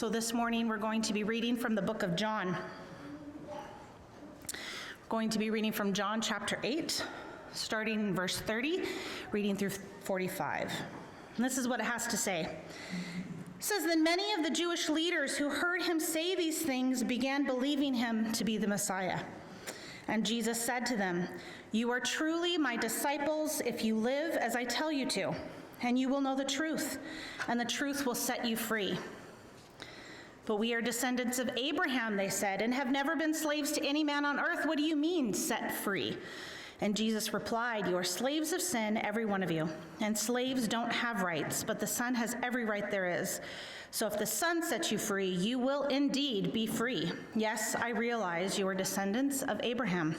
So this morning we're going to be reading from the book of John. We're going to be reading from John chapter 8, starting in verse 30, reading through 45. And this is what it has to say. It says, "Then many of the Jewish leaders who heard him say these things began believing him to be the Messiah. And Jesus said to them, 'You are truly my disciples if you live as I tell you to, and you will know the truth, and the truth will set you free.' But we are descendants of Abraham," they said, "and have never been slaves to any man on earth. What do you mean, set free?" And Jesus replied, "You are slaves of sin, every one of you. And slaves don't have rights, but the Son has every right there is. So if the Son sets you free, you will indeed be free. Yes, I realize you are descendants of Abraham.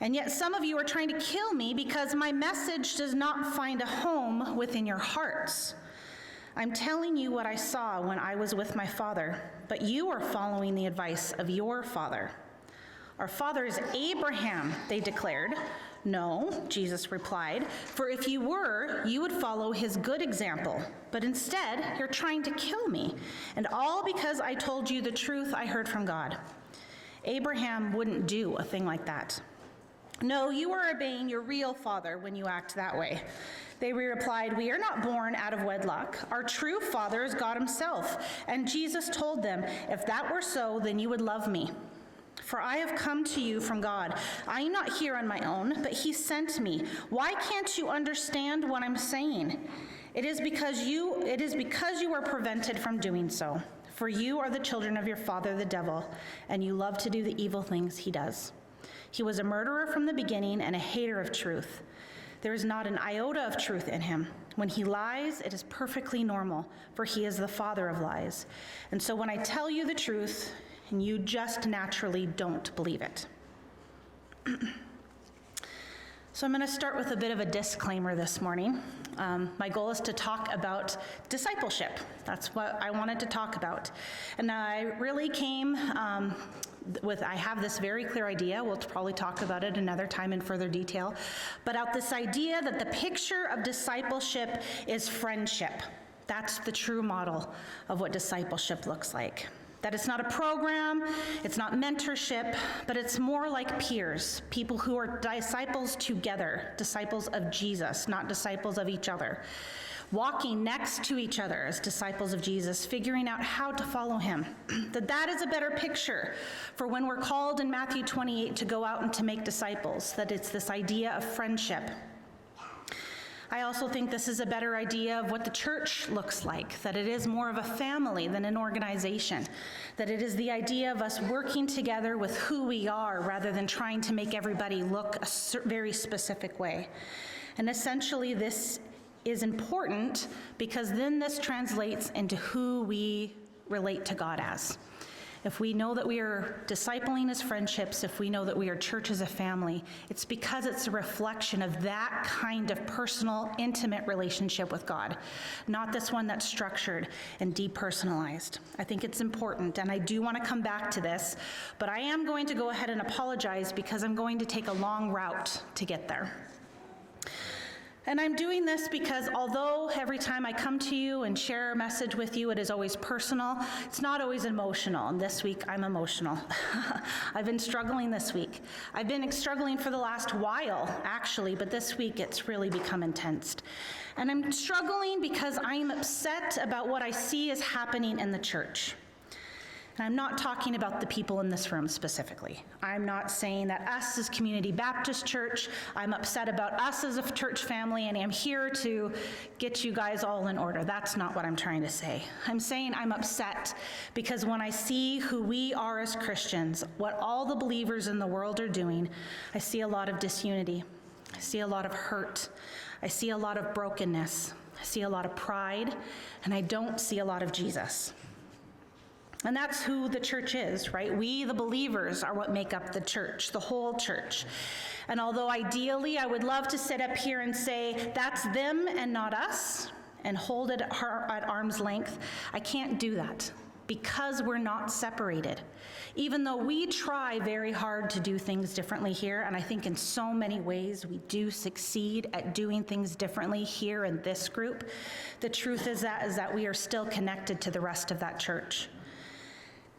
And yet some of you are trying to kill me because my message does not find a home within your hearts. I'm telling you what I saw when I was with my father, but you are following the advice of your father." "Our father is Abraham," they declared. "No," Jesus replied, "for if you were, you would follow his good example. But instead, you're trying to kill me, and all because I told you the truth I heard from God. Abraham wouldn't do a thing like that. No, you are obeying your real father when you act that way." They replied, "We are not born out of wedlock. Our true father is God himself." And Jesus told them, "If that were so, then you would love me. For I have come to you from God. I am not here on my own, but he sent me. Why can't you understand what I'm saying? It is because you are prevented from doing so. For you are the children of your father, the devil, and you love to do the evil things he does. He was a murderer from the beginning and a hater of truth. There is not an iota of truth in him. When he lies, it is perfectly normal, for he is the father of lies. And so when I tell you the truth, and you just naturally don't believe it." So I'm going to start with a bit of a disclaimer this morning. My goal is to talk about discipleship. That's what I wanted to talk about. And I really came I have this very clear idea. We'll probably talk about it another time in further detail. But out this idea that the picture of discipleship is friendship. That's the true model of what discipleship looks like. That it's not a program, it's not mentorship, but it's more like peers, people who are disciples together, disciples of Jesus, not disciples of each other, walking next to each other as disciples of Jesus, figuring out how to follow him. That is a better picture for when we're called in Matthew 28 to go out and to make disciples, that it's this idea of friendship. I also think this is a better idea of what the church looks like, that it is more of a family than an organization, that it is the idea of us working together with who we are rather than trying to make everybody look a very specific way. And essentially this is important because then this translates into who we relate to God as. If we know that we are discipling as friendships, if we know that we are church as a family, it's because it's a reflection of that kind of personal, intimate relationship with God, not this one that's structured and depersonalized. I think it's important, and I do want to come back to this, but I am going to go ahead and apologize because I'm going to take a long route to get there. And I'm doing this because although every time I come to you and share a message with you, it is always personal, it's not always emotional. And this week, I'm emotional. I've been struggling this week. I've been struggling for the last while, actually, but this week it's really become intense. And I'm struggling because I'm upset about what I see is happening in the church. And I'm not talking about the people in this room specifically. I'm not saying that us as Community Baptist Church, I'm upset about us as a church family, and I'm here to get you guys all in order. That's not what I'm trying to say. I'm saying I'm upset because when I see who we are as Christians, what all the believers in the world are doing, I see a lot of disunity. I see a lot of hurt. I see a lot of brokenness. I see a lot of pride, and I don't see a lot of Jesus. And that's who the church is, right? We, the believers, are what make up the church, the whole church. And although ideally I would love to sit up here and say, that's them and not us, and hold it at arm's length, I can't do that. because we're not separated. Even though we try very hard to do things differently here, and I think in so many ways we do succeed at doing things differently here in this group, the truth is that we are still connected to the rest of that church.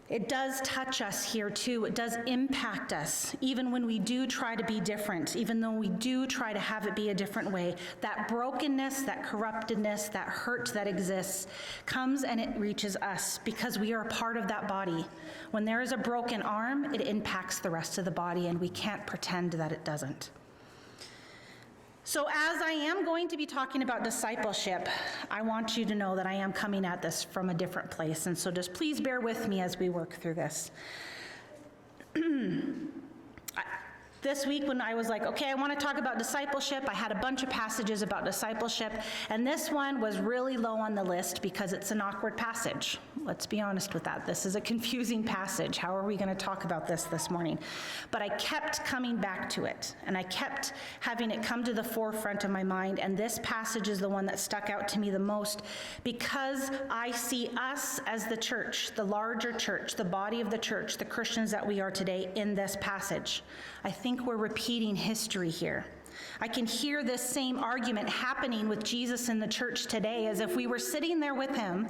It does touch us here too. It does impact us, even when we do try to be different, even though we do try to have it be a different way. That brokenness, that corruptedness, that hurt that exists comes and it reaches us because we are a part of that body. When there is a broken arm, it impacts the rest of the body, and we can't pretend that it doesn't. So as I am going to be talking about discipleship, I want you to know that I am coming at this from a different place. And so just please bear with me as we work through this. This week when I was like, okay, I want to talk about discipleship, I had a bunch of passages about discipleship, and this one was really low on the list because it's an awkward passage. Let's be honest with that. This is a confusing passage. How are we going to talk about this morning? But I kept coming back to it, and I kept having it come to the forefront of my mind, and this passage is the one that stuck out to me the most because I see us as the church, the larger church, the body of the church, the Christians that we are today in this passage. I think we're repeating history here. I can hear this same argument happening with Jesus in the church today as if we were sitting there with him,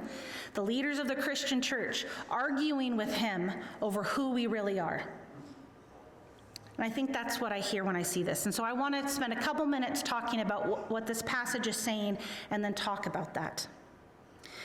the leaders of the Christian church, arguing with him over who we really are. And I think that's what I hear when I see this. And so I want to spend a couple minutes talking about what this passage is saying and then talk about that.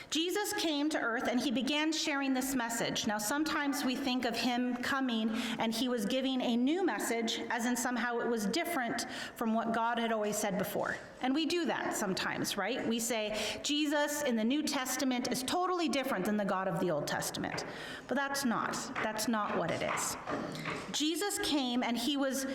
Jesus came to earth and he began sharing this message. Now, sometimes we think of him coming and he was giving a new message, as in somehow it was different from what God had always said before. And we do that sometimes, right? We say Jesus in the New Testament is totally different than the God of the Old Testament. But that's not what it is. Jesus came and he was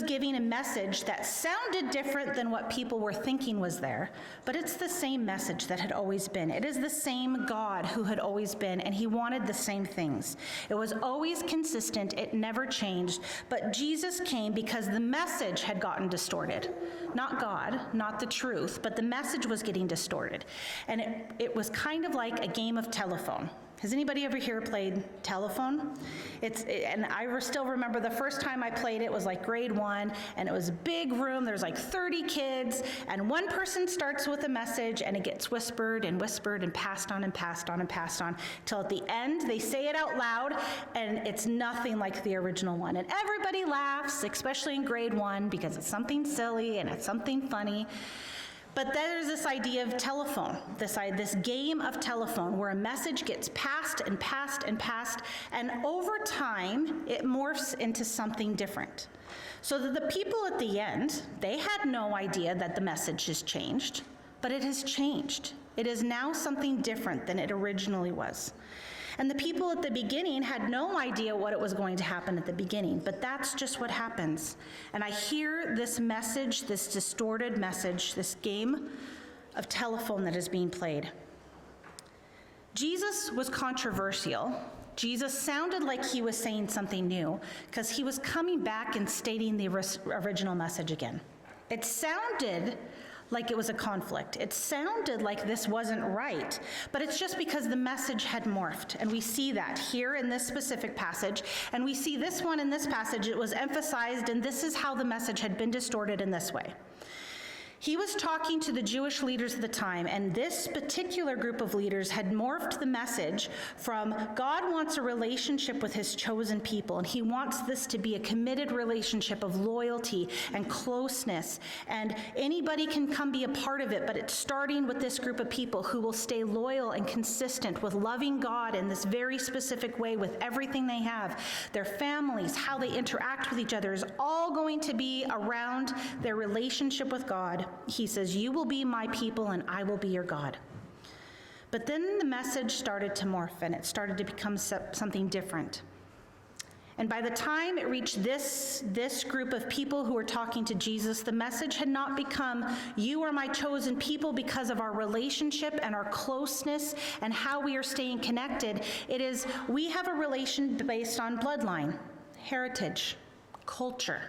giving a message that sounded different than what people were thinking was there, but it's the same message that had always been. It is the same God who had always been, and he wanted the same things. It was always consistent. It never changed. But Jesus came because the message had gotten distorted. Not God, not the truth, but the message was getting distorted. And it was kind of like a game of telephone. Has anybody ever here played telephone? And I still remember the first time I played it was like grade 1, and it was a big room. There's like 30 kids, and one person starts with a message, and it gets whispered and whispered and passed on and passed on and passed on, till at the end they say it out loud, and it's nothing like the original one. And everybody laughs, especially in grade 1, because it's something silly and it's something funny. But then there's this idea of telephone, this game of telephone where a message gets passed and passed and passed, and over time, it morphs into something different. So that the people at the end, they had no idea that the message has changed, but it has changed. It is now something different than it originally was. And the people at the beginning had no idea what it was going to happen at the beginning, but that's just what happens. And I hear this message, this distorted message, this game of telephone that is being played. Jesus was controversial. Jesus sounded like he was saying something new because he was coming back and stating the original message again. It sounded like it was a conflict. It sounded like this wasn't right, but it's just because the message had morphed, and we see that here in this specific passage, and we see this one in this passage. It was emphasized, and this is how the message had been distorted in this way. He was talking to the Jewish leaders of the time, and this particular group of leaders had morphed the message from God wants a relationship with his chosen people, and he wants this to be a committed relationship of loyalty and closeness, and anybody can come be a part of it, but it's starting with this group of people who will stay loyal and consistent with loving God in this very specific way with everything they have. Their families, how they interact with each other is all going to be around their relationship with God. He says, you will be my people and I will be your God. But then the message started to morph and it started to become something different. And by the time it reached this group of people who were talking to Jesus, the message had not become, you are my chosen people because of our relationship and our closeness and how we are staying connected. It is, we have a relation based on bloodline, heritage, culture.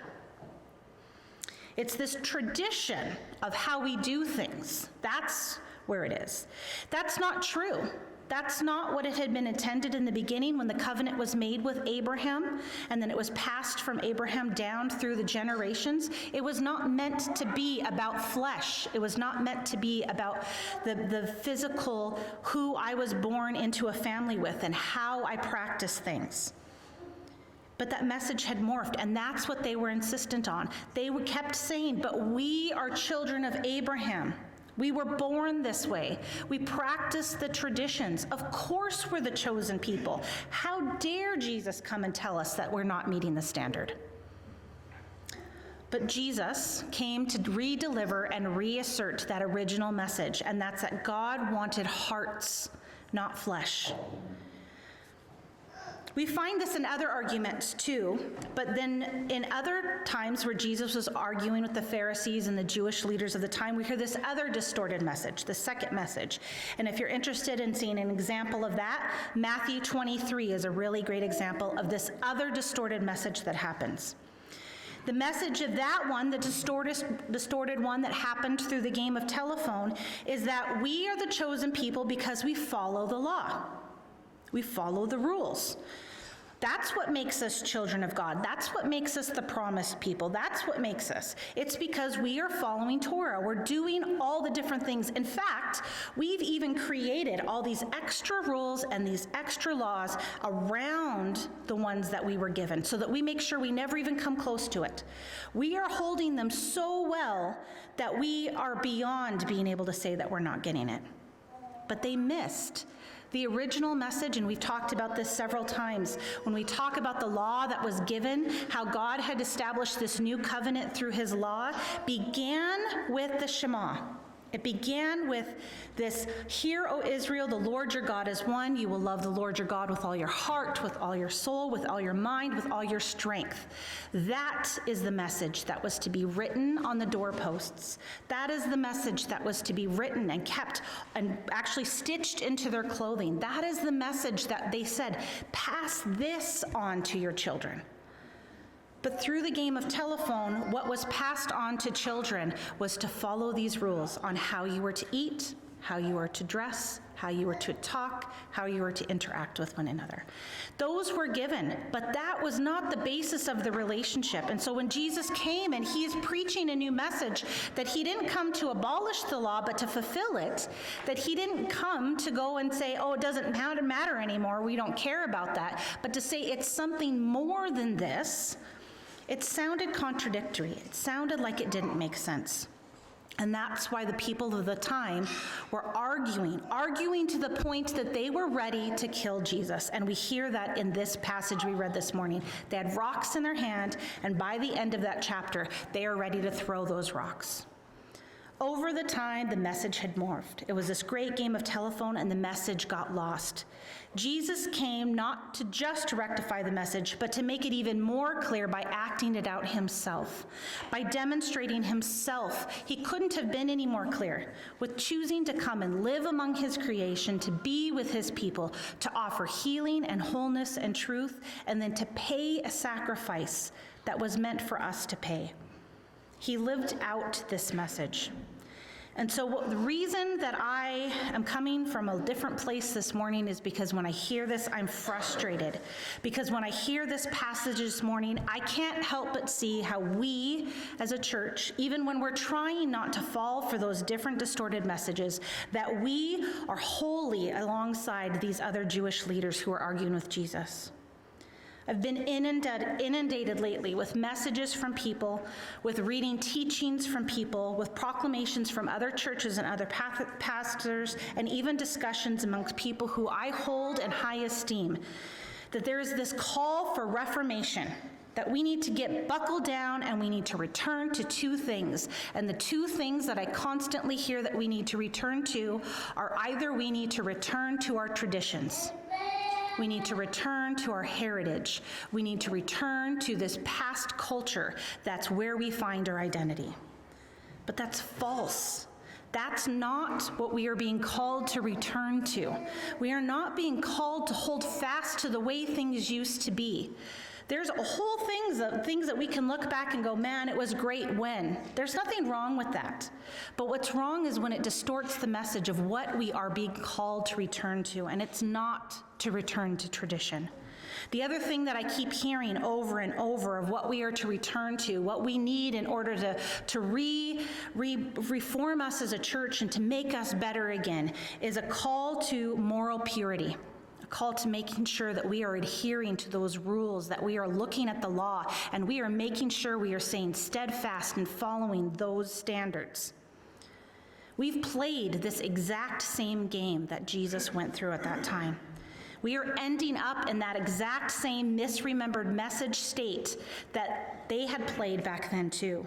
It's this tradition of how we do things. That's where it is. That's not true. That's not what it had been intended in the beginning when the covenant was made with Abraham, and then it was passed from Abraham down through the generations. It was not meant to be about flesh. It was not meant to be about the physical, who I was born into a family with and how I practice things. But that message had morphed, and that's what they were insistent on. They kept saying, but we are children of Abraham. We were born this way. We practice the traditions. Of course we're the chosen people. How dare Jesus come and tell us that we're not meeting the standard? But Jesus came to redeliver and reassert that original message, and that's that God wanted hearts, not flesh. We find this in other arguments too, but then in other times where Jesus was arguing with the Pharisees and the Jewish leaders of the time, we hear this other distorted message, the second message. And if you're interested in seeing an example of that, Matthew 23 is a really great example of this other distorted message that happens. The message of that one, the distorted one that happened through the game of telephone, is that we are the chosen people because we follow the law. We follow the rules. That's what makes us children of God. That's what makes us the promised people. That's what makes us. It's because we are following Torah. We're doing all the different things. In fact, we've even created all these extra rules and these extra laws around the ones that we were given so that we make sure we never even come close to it. We are holding them so well that we are beyond being able to say that we're not getting it. But they missed the original message, and we've talked about this several times. When we talk about the law that was given, how God had established this new covenant through his law, began with the Shema. It began with this, "Hear, O Israel, the Lord your God is one. You will love the Lord your God with all your heart, with all your soul, with all your mind, with all your strength." That is the message that was to be written on the doorposts. That is the message that was to be written and kept and actually stitched into their clothing. That is the message that they said, pass this on to your children. But through the game of telephone, what was passed on to children was to follow these rules on how you were to eat, how you were to dress, how you were to talk, how you were to interact with one another. Those were given, but that was not the basis of the relationship. And so when Jesus came and he is preaching a new message, that he didn't come to abolish the law, but to fulfill it, that he didn't come to go and say, oh, it doesn't matter anymore, we don't care about that, but to say it's something more than this. It sounded contradictory. It sounded like it didn't make sense. And that's why the people of the time were arguing to the point that they were ready to kill Jesus. And we hear that in this passage we read this morning. They had rocks in their hand, and by the end of that chapter, they are ready to throw those rocks. Over the time, the message had morphed. It was this great game of telephone, and the message got lost. Jesus came not to just rectify the message, but to make it even more clear by acting it out himself, by demonstrating himself. He couldn't have been any more clear, with choosing to come and live among his creation, to be with his people, to offer healing and wholeness and truth, and then to pay a sacrifice that was meant for us to pay. He lived out this message. And so the reason that I am coming from a different place this morning is because when I hear this, I'm frustrated. Because when I hear this passage this morning, I can't help but see how we as a church, even when we're trying not to fall for those different distorted messages, that we are wholly alongside these other Jewish leaders who are arguing with Jesus. I've been inundated lately with messages from people, with reading teachings from people, with proclamations from other churches and other pastors, and even discussions amongst people who I hold in high esteem, that there is this call for reformation, that we need to get buckled down and we need to return to two things. And the two things that I constantly hear that we need to return to are either we need to return to our traditions. We need to return to our heritage. We need to return to this past culture. That's where we find our identity. But that's false. That's not what we are being called to return to. We are not being called to hold fast to the way things used to be. There's a whole things that we can look back and go, man, it was great when. There's nothing wrong with that. But what's wrong is when it distorts the message of what we are being called to return to, and it's not to return to tradition. The other thing that I keep hearing over and over of what we are to return to, what we need in order to reform us as a church and to make us better again, is a call to moral purity, a call to making sure that we are adhering to those rules, that we are looking at the law, and we are making sure we are staying steadfast and following those standards. We've played this exact same game that Jesus went through at that time. We are ending up in that exact same misremembered message state that they had played back then too.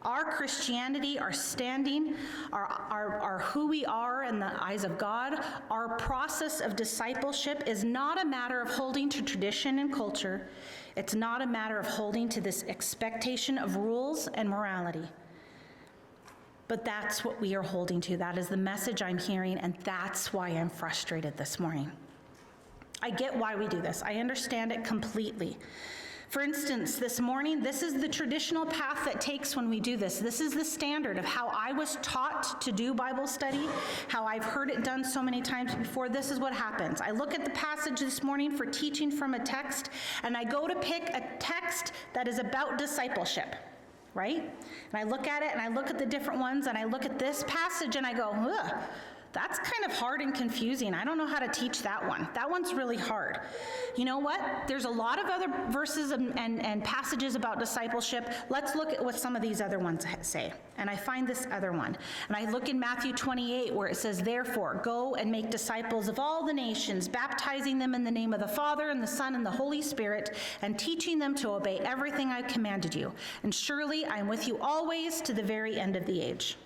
Our Christianity, our standing, our who we are in the eyes of God, our process of discipleship is not a matter of holding to tradition and culture. It's not a matter of holding to this expectation of rules and morality. But that's what we are holding to. That is the message I'm hearing, and that's why I'm frustrated this morning. I get why we do this. I understand it completely. For instance, this morning, this is the traditional path that takes when we do this. This is the standard of how I was taught to do Bible study, how I've heard it done so many times before. This is what happens. I look at the passage this morning for teaching from a text, and I go to pick a text that is about discipleship, right? And I look at it, and I look at the different ones, and I look at this passage, and I go, ugh. That's kind of hard and confusing. I don't know how to teach that one. That one's really hard. You know what? There's a lot of other verses and passages about discipleship. Let's look at what some of these other ones say. And I find this other one. And I look in Matthew 28 where it says, "Therefore, go and make disciples of all the nations, baptizing them in the name of the Father and the Son and the Holy Spirit, and teaching them to obey everything I commanded you. And surely I am with you always to the very end of the age."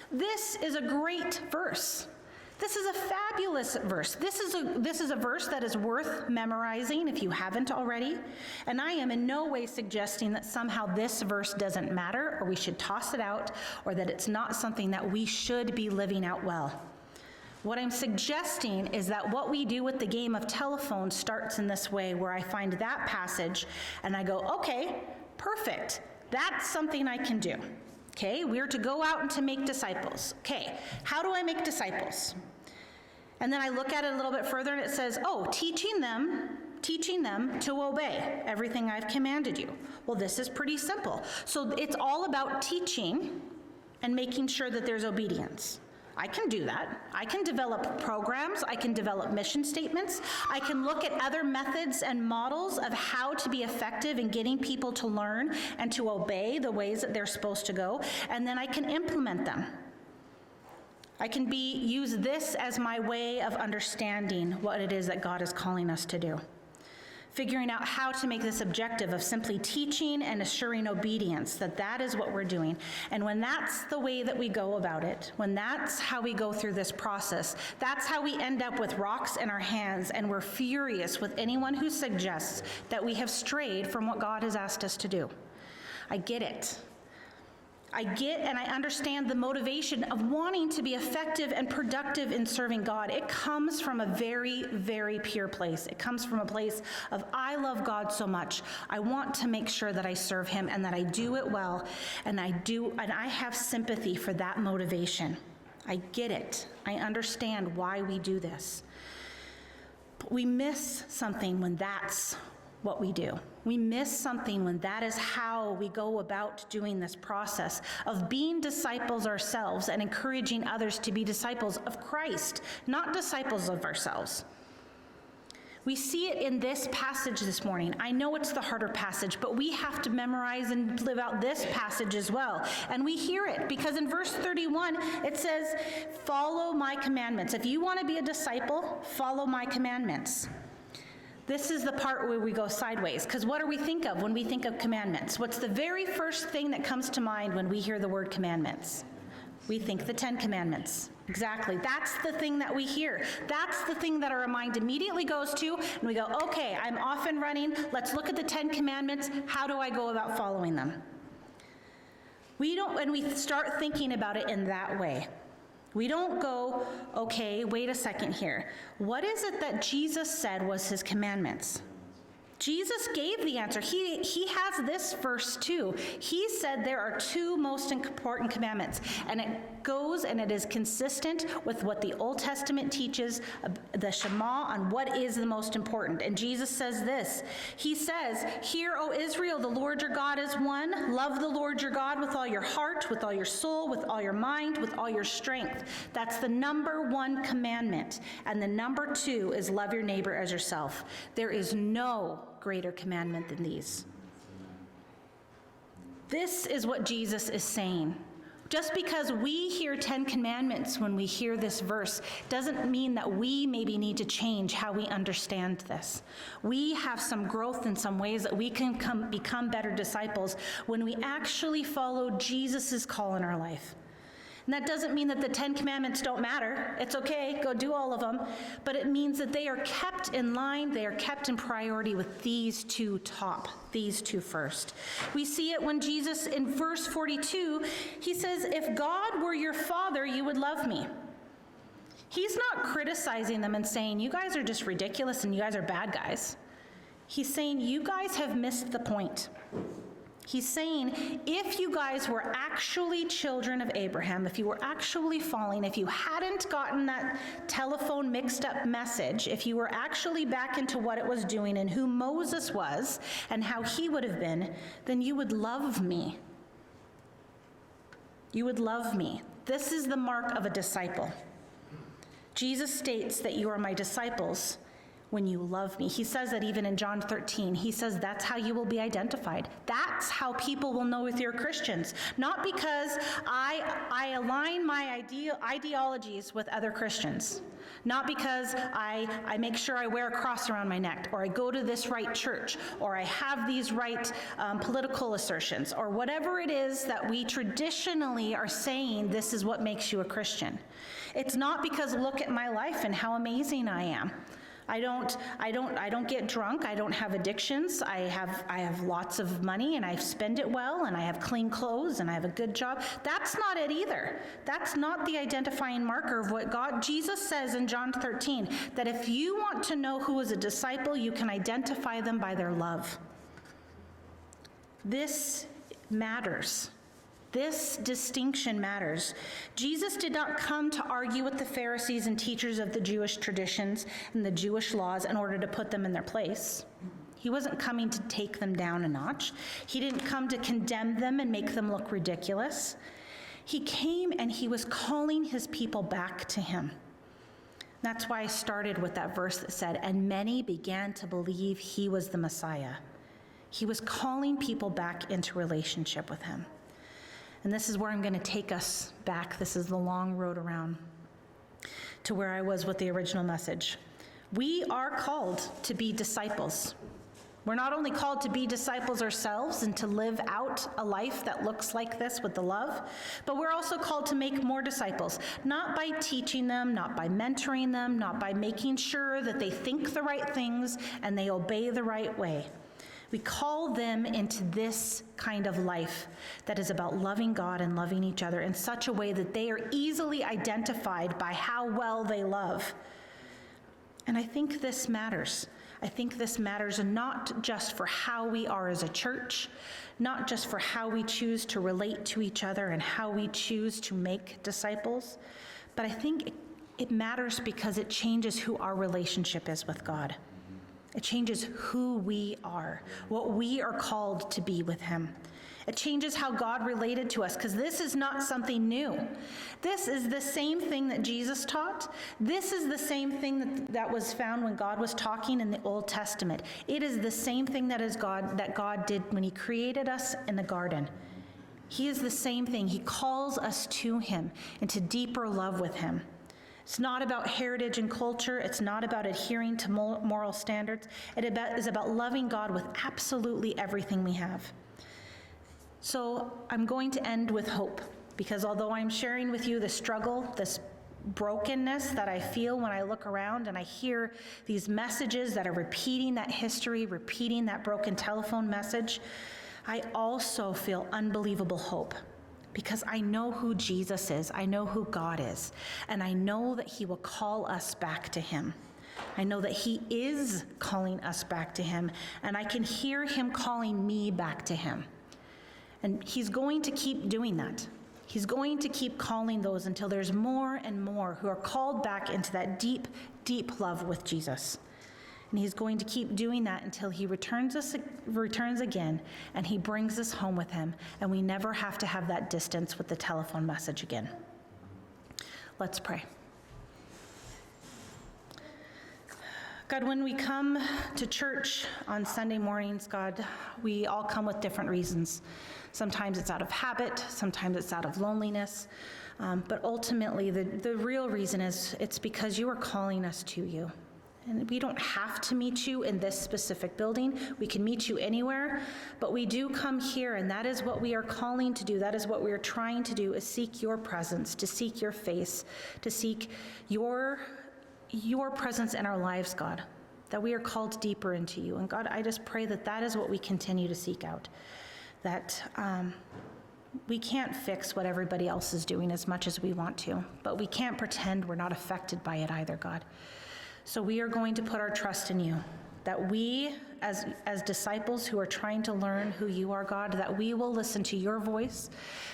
This is a great verse. This is a fabulous verse. This is a verse that is worth memorizing if you haven't already. And I am in no way suggesting that somehow this verse doesn't matter, or we should toss it out, or that it's not something that we should be living out well. What I'm suggesting is that what we do with the game of telephone starts in this way, where I find that passage and I go, okay, perfect. That's something I can do. Okay, we're to go out and to make disciples. Okay, how do I make disciples? And then I look at it a little bit further and it says, teaching them to obey everything I've commanded you. Well, this is pretty simple. So it's all about teaching and making sure that there's obedience. I can do that. I can develop programs. I can develop mission statements. I can look at other methods and models of how to be effective in getting people to learn and to obey the ways that they're supposed to go, and then I can implement them. I can use this as my way of understanding what it is that God is calling us to do. Figuring out how to make this objective of simply teaching and assuring obedience, that is what we're doing. And when that's the way that we go about it, when that's how we go through this process, that's how we end up with rocks in our hands, and we're furious with anyone who suggests that we have strayed from what God has asked us to do. I get it. I get and I understand the motivation of wanting to be effective and productive in serving God. It comes from a very, very pure place. It comes from a place of, I love God so much. I want to make sure that I serve him and that I do it well. And I have sympathy for that motivation. I get it. I understand why we do this. But we miss something when that's what we do. We miss something when that is how we go about doing this process of being disciples ourselves and encouraging others to be disciples of Christ, not disciples of ourselves. We see it in this passage this morning. I know it's the harder passage, but we have to memorize and live out this passage as well. And we hear it because in verse 31, it says, "Follow my commandments." If you want to be a disciple, follow my commandments. This is the part where we go sideways, because what do we think of when we think of commandments? What's the very first thing that comes to mind when we hear the word commandments? We think the 10 Commandments. Exactly. That's the thing that we hear. That's the thing that our mind immediately goes to, and we go, okay, I'm off and running. Let's look at the 10 Commandments. How do I go about following them? And we start thinking about it in that way. We don't go, okay, wait a second here. What is it that Jesus said was his commandments? Jesus gave the answer. He has this verse too. He said there are two most important commandments, and it goes and it is consistent with what the Old Testament teaches, the Shema, on what is the most important. And Jesus says this. He says, "Hear, O Israel, the Lord your God is one. Love the Lord your God with all your heart, with all your soul, with all your mind, with all your strength." That's the number one commandment. And the number two is love your neighbor as yourself. There is no greater commandment than these. This is what Jesus is saying. Just because we hear 10 commandments when we hear this verse doesn't mean that we maybe need to change how we understand this. We have some growth in some ways that we can become better disciples when we actually follow Jesus's call in our life. And that doesn't mean that the 10 commandments don't matter. It's okay, go do all of them. But it means that they are kept in line, they are kept in priority with these two first. We see it when Jesus, in verse 42, he says, "If God were your father, you would love me." He's not criticizing them and saying, "You guys are just ridiculous and you guys are bad guys." He's saying, "You guys have missed the point." He's saying, if you guys were actually children of Abraham, if you were actually following, if you hadn't gotten that telephone mixed up message, if you were actually back into what it was doing and who Moses was and how he would have been, then you would love me. You would love me. This is the mark of a disciple. Jesus states that you are my disciples when you love me. He says that even in John 13. He says that's how you will be identified. That's how people will know if you're Christians. Not because I align my ideologies with other Christians. Not because I make sure I wear a cross around my neck, or I go to this right church, or I have these right political assertions, or whatever it is that we traditionally are saying this is what makes you a Christian. It's not because look at my life and how amazing I am. I don't get drunk. I don't have addictions. I have lots of money and I spend it well and I have clean clothes and I have a good job. That's not it either. That's not the identifying marker of what Jesus says in John 13, that if you want to know who is a disciple, you can identify them by their love. This matters. This distinction matters. Jesus did not come to argue with the Pharisees and teachers of the Jewish traditions and the Jewish laws in order to put them in their place. He wasn't coming to take them down a notch. He didn't come to condemn them and make them look ridiculous. He came and he was calling his people back to him. That's why I started with that verse that said, "And many began to believe he was the Messiah." He was calling people back into relationship with him. And this is where I'm going to take us back. This is the long road around to where I was with the original message. We are called to be disciples. We're not only called to be disciples ourselves and to live out a life that looks like this with the love, but we're also called to make more disciples, not by teaching them, not by mentoring them, not by making sure that they think the right things and they obey the right way. We call them into this kind of life that is about loving God and loving each other in such a way that they are easily identified by how well they love. And I think this matters. I think this matters not just for how we are as a church, not just for how we choose to relate to each other and how we choose to make disciples, but I think it matters because it changes who our relationship is with God. It changes who we are, what we are called to be with him. It changes how God related to us, because this is not something new. This is the same thing that Jesus taught. This is the same thing that was found when God was talking in the Old Testament. It is the same thing that God did when he created us in the garden. He is the same thing. He calls us to him into deeper love with him. It's not about heritage and culture. It's not about adhering to moral standards. It is about loving God with absolutely everything we have. So I'm going to end with hope, because although I'm sharing with you the struggle, this brokenness that I feel when I look around and I hear these messages that are repeating that history, repeating that broken telephone message, I also feel unbelievable hope. Because I know who Jesus is, I know who God is, and I know that he will call us back to him. I know that he is calling us back to him, and I can hear him calling me back to him. And he's going to keep doing that. He's going to keep calling those until there's more and more who are called back into that deep, deep love with Jesus. And he's going to keep doing that until he returns again, and he brings us home with him, and we never have to have that distance with the telephone message again. Let's pray. God, when we come to church on Sunday mornings, God, we all come with different reasons. Sometimes it's out of habit, sometimes it's out of loneliness, but ultimately the real reason is it's because you are calling us to you. And we don't have to meet you in this specific building. We can meet you anywhere, but we do come here, and that is what we are calling to do. That is what we are trying to do, is seek your presence, to seek your face, to seek your presence in our lives, God, that we are called deeper into you. And God, I just pray that that is what we continue to seek out, that we can't fix what everybody else is doing as much as we want to, but we can't pretend we're not affected by it either, God. So we are going to put our trust in you, that we, as disciples who are trying to learn who you are, God, that we will listen to your voice,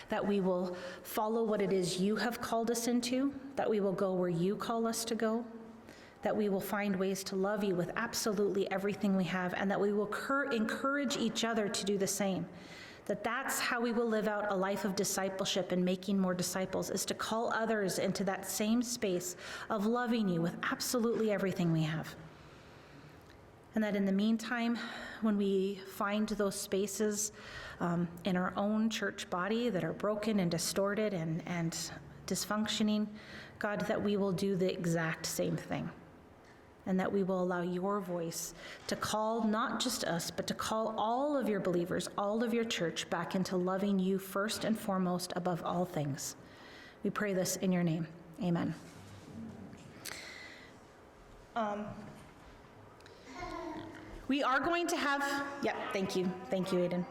that we will follow what it is you have called us into, that we will go where you call us to go, that we will find ways to love you with absolutely everything we have, and that we will encourage each other to do the same. That's how we will live out a life of discipleship and making more disciples, is to call others into that same space of loving you with absolutely everything we have. And that in the meantime, when we find those spaces in our own church body that are broken and distorted and dysfunctioning, God, that we will do the exact same thing. And that we will allow your voice to call not just us, but to call all of your believers, all of your church back into loving you first and foremost above all things. We pray this in your name. Amen. We are going to have, thank you, Aiden.